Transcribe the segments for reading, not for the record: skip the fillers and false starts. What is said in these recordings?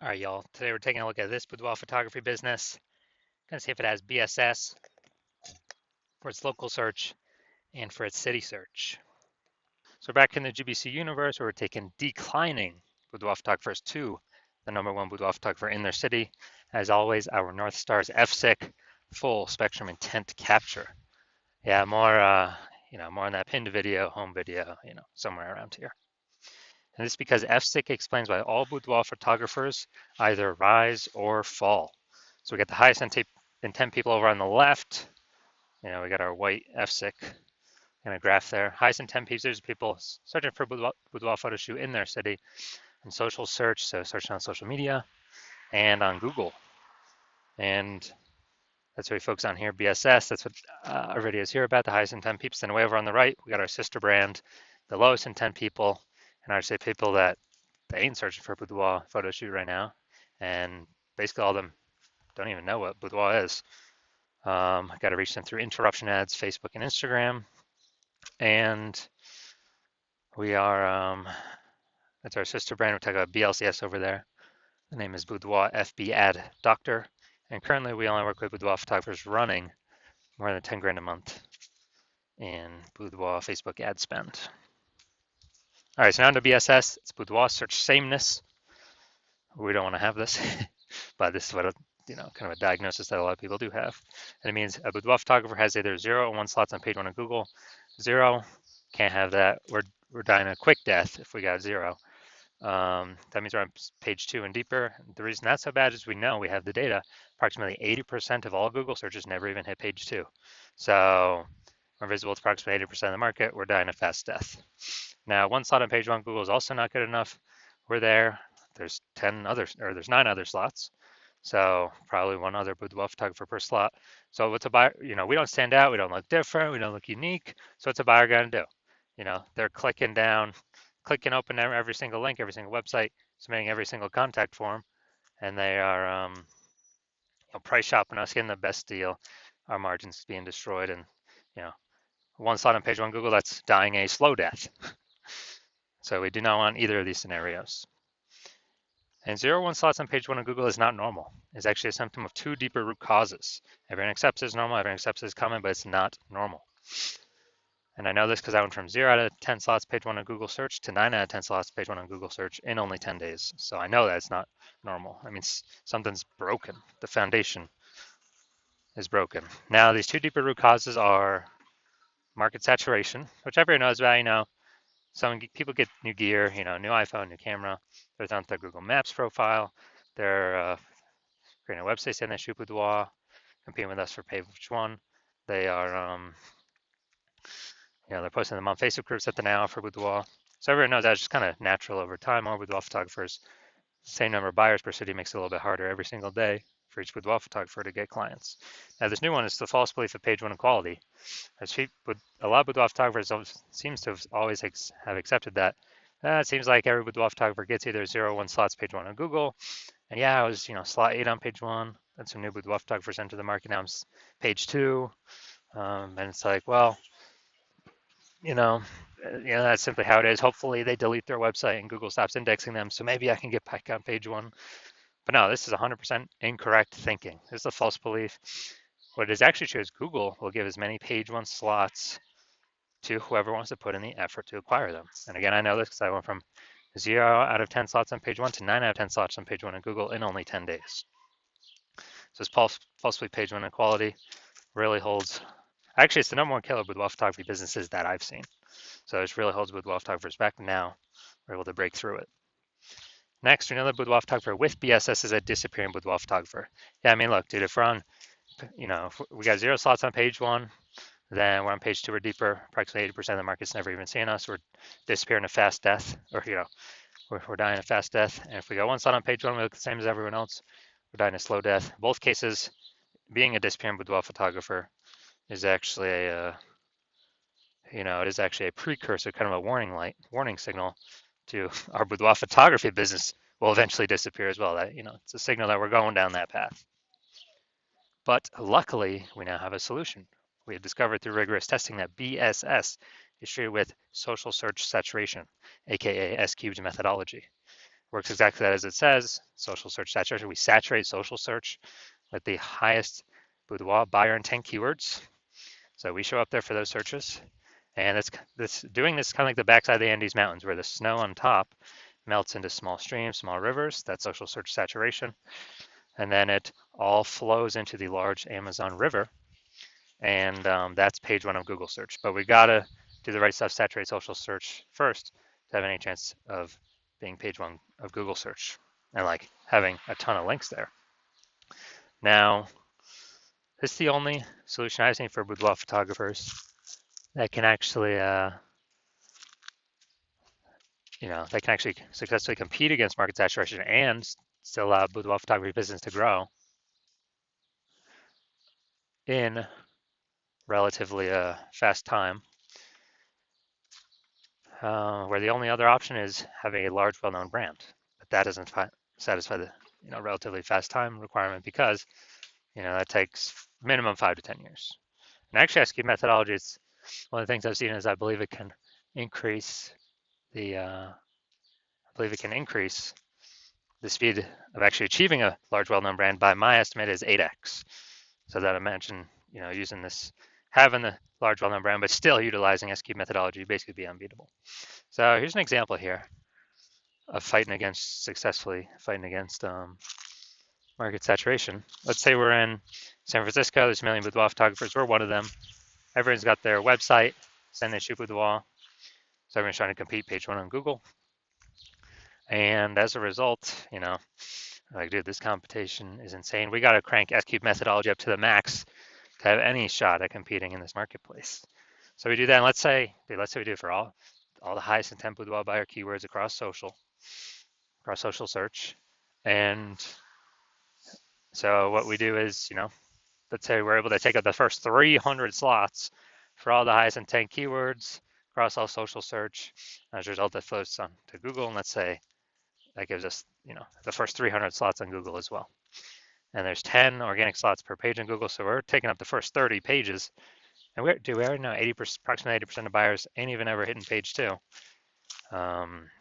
All right, y'all. Today we're taking a look at this boudoir photography business. Gonna see if it has BSS for its local search and for its city search. So back in the GBC universe, we're taking declining boudoir photographers to the #1 boudoir photographer in their city. As always, our North Star is FSIC, full spectrum intent capture. Yeah, more on that pinned video, home video, somewhere around here. And this is because FSIC explains why all boudoir photographers either rise or fall. So we got the highest intent people over on the left. We got our white FSIC in a graph there. Highest intent people searching for boudoir photo shoot in their city and social search, so searching on social media and on Google. And that's what we focus on here, BSS. That's what our video is here about, the highest intent people. Then way over on the right, we got our sister brand, the lowest intent people, and I would say people that they ain't searching for a boudoir photo shoot right now. And basically all of them don't even know what boudoir is. I got to reach them through interruption ads, Facebook and Instagram. And we are, that's our sister brand. We talk about BLCS over there. The name is Boudoir FB Ad Doctor. And currently we only work with boudoir photographers running more than 10 grand a month in boudoir Facebook ad spend. All right, so now to BSS. It's boudoir search sameness. We don't want to have this, but this is what kind of a diagnosis that a lot of people do have. And it means a boudoir photographer has either 0 or 1 slots on page 1 of Google. 0, can't have that. We're dying a quick death if we got 0. That means we're on page 2 and deeper. The reason that's so bad is we know we have the data. Approximately 80% of all Google searches never even hit page 2. So we're visible to approximately 80% of the market. We're dying a fast death. Now, 1 slot on page 1 Google is also not good enough. We're there. There's 9 other slots. So probably 1 other boudoir photographer per slot. So what's a buyer? We don't stand out. We don't look different. We don't look unique. So what's a buyer going to do? They're clicking open every single link, every single website, submitting every single contact form, and they are price shopping us, getting the best deal. Our margins being destroyed, and 1 slot on page 1 Google, that's dying a slow death. So we do not want either of these scenarios. And 0 1 slots on page 1 of Google is not normal. It's actually a symptom of 2 deeper root causes. Everyone accepts it's normal, everyone accepts it's common, but it's not normal. And I know this because I went from 0 out of 10 slots page 1 on Google search to 9 out of 10 slots page 1 on Google search in only 10 days. So I know that it's not normal. I mean, something's broken. The foundation is broken. Now, these 2 deeper root causes are market saturation, which everyone knows about. Some people get new gear, new iPhone, new camera. They're on their Google Maps profile. They're creating a website saying they shoot boudoir, competing with us for page 1. They are, they're posting them on Facebook groups that they now offer boudoir. So everyone knows that's just kind of natural over time. More boudoir photographers, same number of buyers per city makes it a little bit harder every single day for each boudoir photographer to get clients. Now this new one is the false belief of page 1 equality. A lot of boudoir photographers seems to have always have accepted that. It seems like every boudoir photographer gets either 0 or 1 slots page 1 on Google. And yeah, I was slot 8 on page 1. That's some new boudoir photographers enter the market. Now I'm page 2. And it's like, well, that's simply how it is. Hopefully they delete their website and Google stops indexing them, so maybe I can get back on page 1. But no, this is 100% incorrect thinking. This is a false belief. What it is actually true is Google will give as many page 1 slots to whoever wants to put in the effort to acquire them. And again, I know this because I went from 0 out of 10 slots on page 1 to 9 out of 10 slots on page 1 in Google in only 10 days. So this false belief page 1 equality really holds. Actually, it's the #1 killer boudoir photography businesses that I've seen. So this really holds boudoir photographers back. Now we're able to break through it. Next, we know that boudoir photographer with BSS is a disappearing boudoir photographer. Yeah, I mean, look, dude, if we're on, if we got 0 slots on page 1, then we're on page 2 or deeper. Approximately 80% of the market's never even seen us. We're disappearing a fast death, or we're dying a fast death. And if we got 1 slot on page 1, we look the same as everyone else. We're dying a slow death. In both cases, being a disappearing boudoir photographer is actually it is actually a precursor, kind of a warning signal to our boudoir photography business will eventually disappear as well. That it's a signal that we're going down that path. But luckily, we now have a solution. We have discovered through rigorous testing that BSS is treated with social search saturation, aka S-cubed methodology. works exactly as it says. Social search saturation. We saturate social search with the highest boudoir buyer intent keywords. So we show up there for those searches. And doing this kind of like the backside of the Andes Mountains, where the snow on top melts into small streams, small rivers. That's social search saturation. And then it all flows into the large Amazon River. And that's page one of Google search. But we gotta do the right stuff, saturate social search first to have any chance of being page one of Google search and like having a ton of links there. Now, this is the only solution I've seen for boudoir photographers that can actually, they can actually successfully compete against market saturation and still allow boudoir photography business to grow in relatively fast time. Where the only other option is having a large, well-known brand, but that doesn't satisfy the relatively fast time requirement because that takes minimum 5 to 10 years. And actually, SQ methodology, it's one of the things I've seen is I believe it can increase the speed of actually achieving a large, well-known brand by my estimate is 8x. So that imagine using this, having the large, well-known brand, but still utilizing SQ methodology, basically be unbeatable. So here's an example here of successfully fighting against market saturation. Let's say we're in San Francisco, there's a million boudoir photographers, we're one of them. Everyone's got their website, saying they shoot boudoir. So everyone's trying to compete page one on Google. And as a result, like, dude, this competition is insane. We got to crank SQ methodology up to the max to have any shot at competing in this marketplace. So we do that, and let's say we do it for all the highest intent boudoir buyer keywords across social search. And so what we do is, let's say we're able to take up the first 300 slots for all the highest intent keywords across all social search. As a result, that flows on to Google, and let's say that gives us, the first 300 slots on Google as well. And there's 10 organic slots per page on Google, so we're taking up the first 30 pages. And we already know approximately 80% of buyers ain't even ever hitting page 2.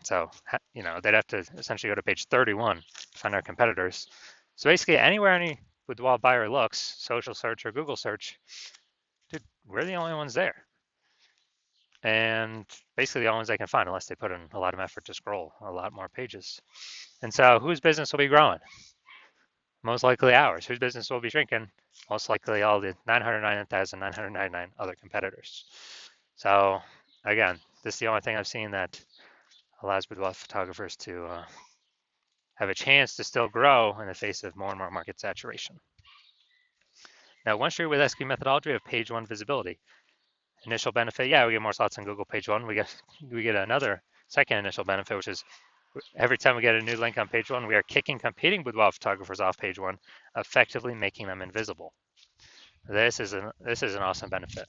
So, they'd have to essentially go to page 31 to find our competitors. So basically, anywhere any boudoir buyer looks, social search or Google search, dude, we're the only ones there. And basically the only ones they can find, unless they put in a lot of effort to scroll a lot more pages. And so whose business will be growing? Most likely ours. Whose business will be shrinking? Most likely all the 999,999 other competitors. So again, this is the only thing I've seen that allows boudoir photographers to have a chance to still grow in the face of more and more market saturation. Now, once you're with SQ methodology, we have page one visibility. Initial benefit, we get more slots on Google page one. We get another second initial benefit, which is every time we get a new link on page one, we are kicking competing boudoir photographers off page one, effectively making them invisible. This is an awesome benefit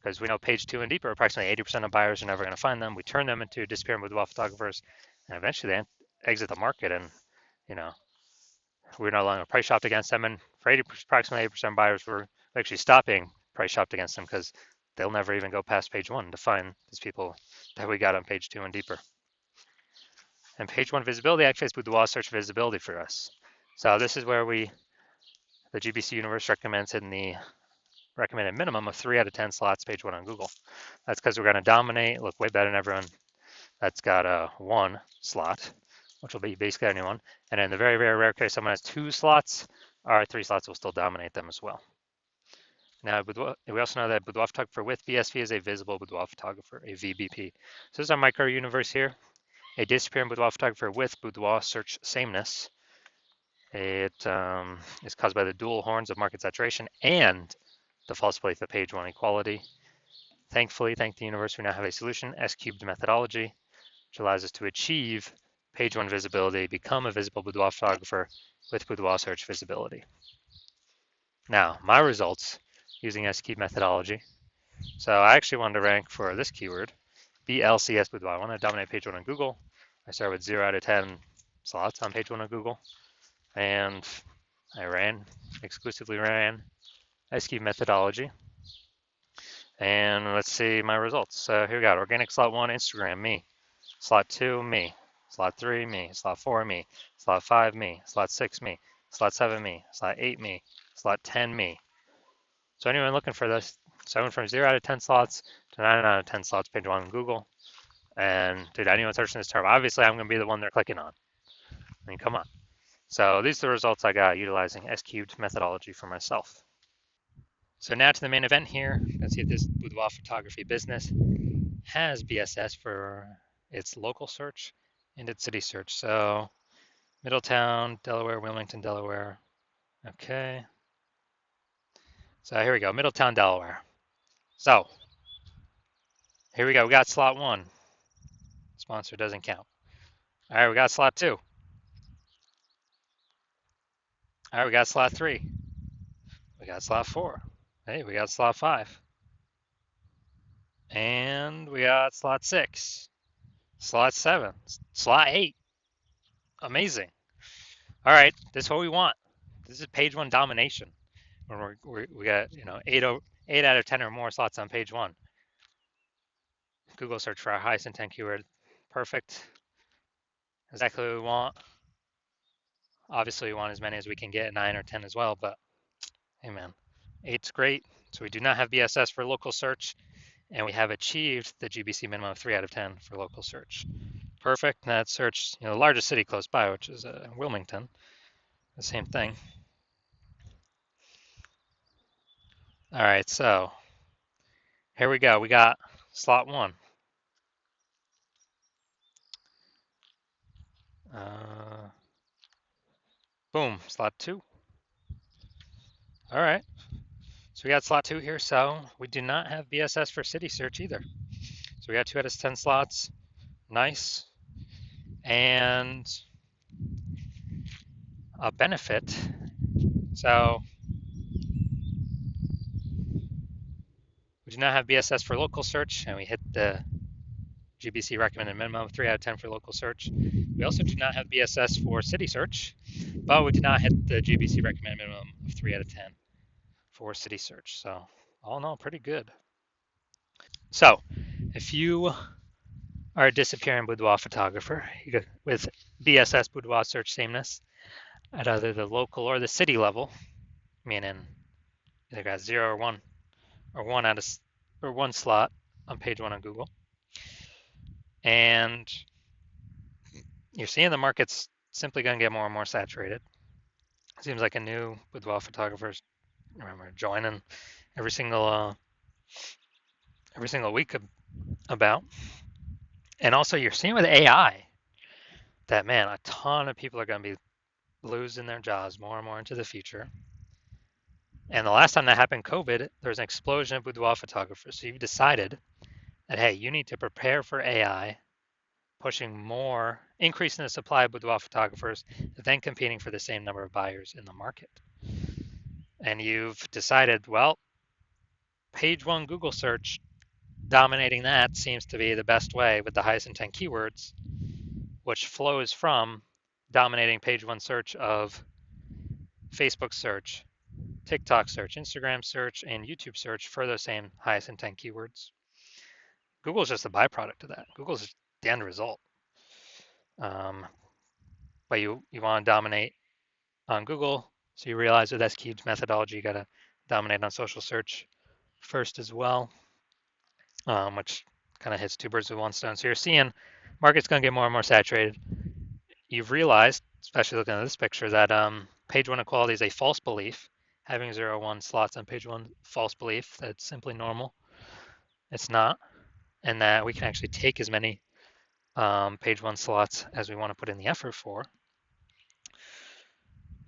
because we know page 2 and deeper, approximately 80% of buyers are never going to find them. We turn them into disappearing boudoir photographers, and eventually they exit the market, and we're no longer price shopped against them. And for approximately 80% of buyers, we're actually stopping price shopped against them because they'll never even go past page 1 to find these people that we got on page 2 and deeper. And page 1 visibility actually is boudoir search visibility for us. So this is where the GBC universe recommends in the recommended minimum of 3 out of 10 slots page 1 on Google. That's because we're going to dominate, look way better than everyone that's got a 1 slot, which will be basically anyone. And in the very, very rare case someone has 2 slots, our 3 slots will still dominate them as well. Now, we also know that boudoir photographer with BSV is a visible boudoir photographer, a VBP. So this is our micro universe here. A disappearing boudoir photographer with boudoir search sameness. It is caused by the dual horns of market saturation and the false belief of page 1 equality. Thankfully, thank the universe, we now have a solution, S-cubed methodology, which allows us to achieve page 1 visibility, become a visible boudoir photographer with boudoir search visibility. Now, my results using S-cubed methodology. So I actually wanted to rank for this keyword, BLCS boudoir. I want to dominate page 1 on Google. I start with 0 out of 10 slots on page 1 on Google. And I exclusively ran S-cubed methodology. And let's see my results. So here we got organic slot 1, Instagram, me. Slot 2, me. Slot 3, me. Slot 4, me. Slot 5, me. Slot 6, me. Slot 7, me. Slot 8, me. Slot 10, me. So anyone looking for this, so I went from 0 out of 10 slots to 9 out of 10 slots page 1 on Google. And dude, anyone searching this term, obviously I'm going to be the one they're clicking on. I mean, come on. So these are the results I got utilizing S-cubed methodology for myself. So now to the main event here. Let's see if this boudoir photography business has BSS for its local search and its city search. So Middletown, Delaware, Wilmington, Delaware. Okay. So here we go, Middletown, Delaware. So here we go, we got slot 1. Sponsor doesn't count. All right, we got slot 2. All right, we got slot 3. We got slot 4. Hey, we got slot 5. And we got slot 6. Slot 7. Slot 8. Amazing. All right, this is what we want. This is page 1 domination. When we got 8 out of 10 or more slots on page 1. Google search for our highest intent keyword. Perfect. Exactly what we want. Obviously, we want as many as we can get, 9 or 10 as well, but hey man, 8's great. So we do not have BSS for local search, and we have achieved the GBC minimum of 3 out of 10 for local search. Perfect. And that search, the largest city close by, which is Wilmington, the same thing. All right, so here we go. We got slot 1. Boom, slot 2. All right. So we got slot 2 here. So we do not have BSS for city search either. So we got 2 out of 10 slots. Nice. And a benefit. So we do not have BSS for local search, and we hit the GBC recommended minimum of 3 out of 10 for local search. We also do not have BSS for city search, but we did not hit the GBC recommended minimum of 3 out of 10 for city search. So all in all, pretty good. So if you are a disappearing boudoir photographer with BSS boudoir search sameness at either the local or the city level, meaning either got 0 or 1 or 1 slot on page 1 on Google, and you're seeing the market's simply going to get more and more saturated. It seems like a new boudoir photographers remember joining every single week about. And also you're seeing with AI that, man, a ton of people are going to be losing their jobs more and more into the future. And the last time that happened, COVID, there was an explosion of boudoir photographers. So you've decided that, hey, you need to prepare for AI, pushing more, increasing the supply of boudoir photographers, then competing for the same number of buyers in the market. And you've decided, well, page 1 Google search, dominating that seems to be the best way with the highest intent keywords, which flows from dominating page 1 search of Facebook search, TikTok search, Instagram search, and YouTube search for those same highest intent keywords. Google's just a byproduct of that. Google's the end result. But you want to dominate on Google, so you realize with S-cubed methodology, you got to dominate on social search first as well, which kind of hits 2 birds with 1 stone. So you're seeing market's going to get more and more saturated. You've realized, especially looking at this picture, that page 1 equality is a false belief. Having 0, 1 slots on page 1, false belief. That's simply normal. It's not. And that we can actually take as many page 1 slots as we want to put in the effort for.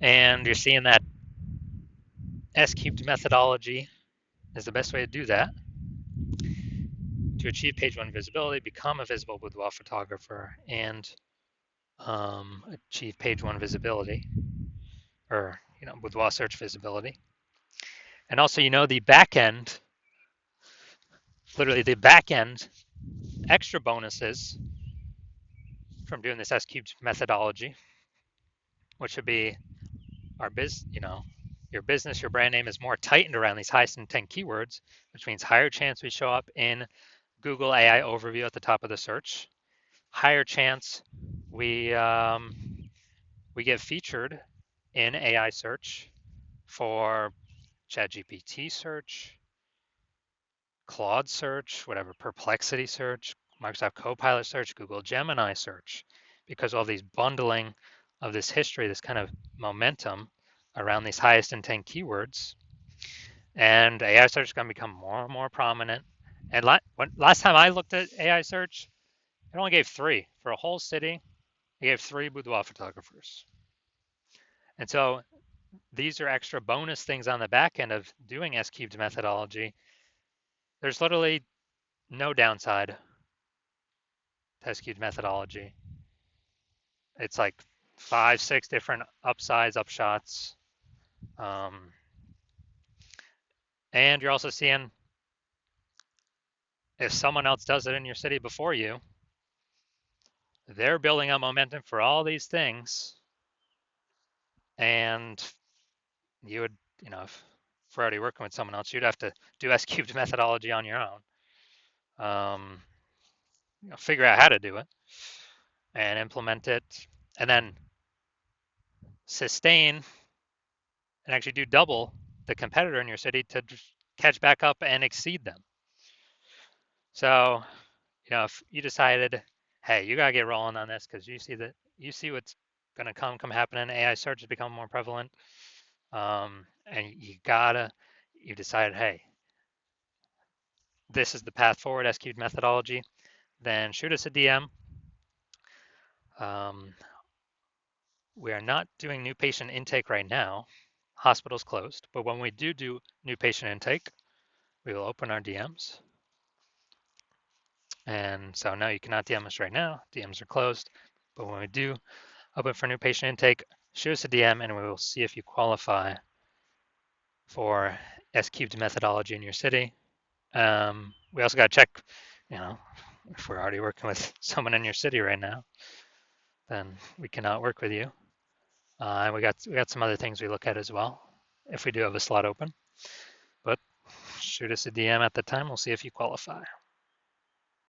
And you're seeing that S-cubed methodology is the best way to do that. To achieve page 1 visibility, become a visible boudoir photographer, and achieve page 1 visibility, or boudoir search visibility. And also, the back end, literally the back end extra bonuses from doing this S-cubed methodology, which would be our your business, your brand name is more tightened around these highest intent keywords, which means higher chance we show up in Google AI overview at the top of the search, higher chance we get featured in AI search for ChatGPT search, Claude search, whatever, Perplexity search, Microsoft Copilot search, Google Gemini search, because all these bundling of this history, this kind of momentum around these highest intent keywords. And AI search is going to become more and more prominent. And last time I looked at AI search, it only gave 3 for a whole city. It gave 3 boudoir photographers. And so these are extra bonus things on the back end of doing S-cubed methodology. There's literally no downside to S-cubed methodology. It's like 5, 6 different upsides, upshots. And you're also seeing if someone else does it in your city before you, they're building up momentum for all these things. And you would, if we're already working with someone else, you'd have to do S-cubed methodology on your own. Figure out how to do it and implement it, and then sustain and actually do double the competitor in your city to catch back up and exceed them. So, if you decided, hey, you gotta get rolling on this because you see what's gonna come happening. AI search has become more prevalent, and you decided, hey, this is the path forward, S-cubed methodology. Then shoot us a DM. We are not doing new patient intake right now. Hospital's closed, but when we do new patient intake, we will open our DMs. And so no, you cannot DM us right now. DMs are closed, but when we do open for new patient intake, shoot us a DM and we will see if you qualify for S-cubed methodology in your city. We also got to check, if we're already working with someone in your city right now, then we cannot work with you. And we got some other things we look at as well if we do have a slot open. But shoot us a DM at the time. We'll see if you qualify.